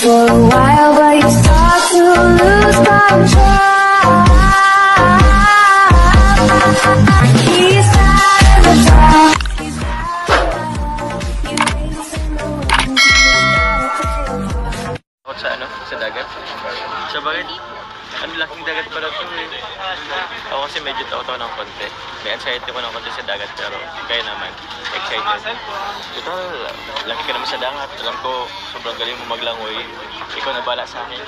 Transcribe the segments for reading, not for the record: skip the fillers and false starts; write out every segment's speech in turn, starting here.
for a while, but you start to lose control. He's out of the dark. Sa ano? Sa dagat? Sa bakit? Ang laking dagat pala ito eh. Ako kasi medyo tao-tao ng konti. May anxiety ko ng konti sa dagat pero kaya naman, excited. Total, laki ka naman sa dagat. Alam ko, sobrang galing mo maglangoy. Ikaw na bala sa akin.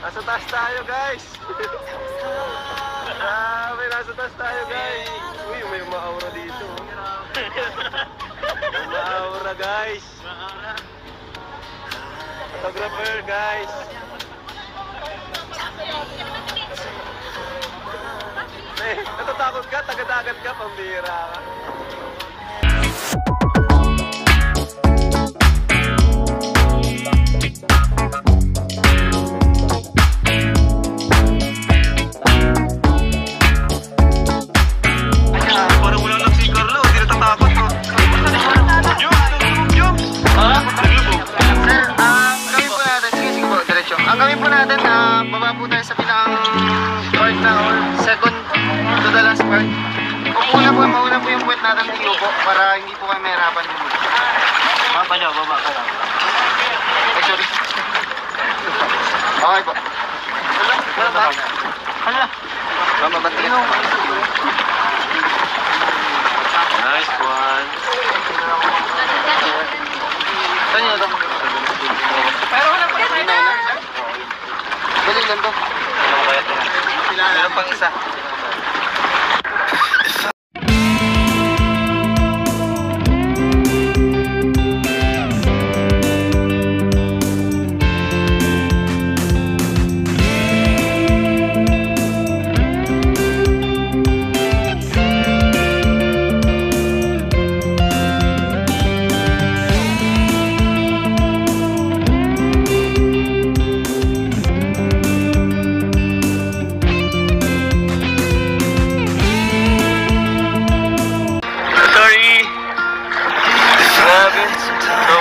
Nasa taas tayo, guys! Grabe, nasa taas tayo, guys! Uy, may ma-aura dito. May ma-aura, guys! Photographer, guys! Eh, natatakot ka? Tagadagat ka, pambira ka. Ang gawin po natin, baba po tayo sa pinakang part na or second to the last part. Mauna po yung point natin ng po para hindi po kayo mahirapan. Baba ka lang. Ay, sorry. Okay po. Hala. Mamabatiin mo. Nice one. Saan yun ito? Pero wala pa kayo na. Galing lang to. Meron pang isa.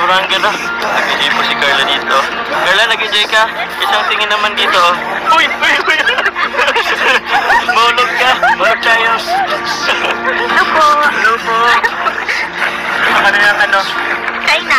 Sobrang ganda. Nag-enjoy po si Carla dito. Carla, nag-enjoy ka? Isang tingin naman dito. Uy! Maulog ka. Maulog tayo. Hello po. Hello po. Ano yung ano? China.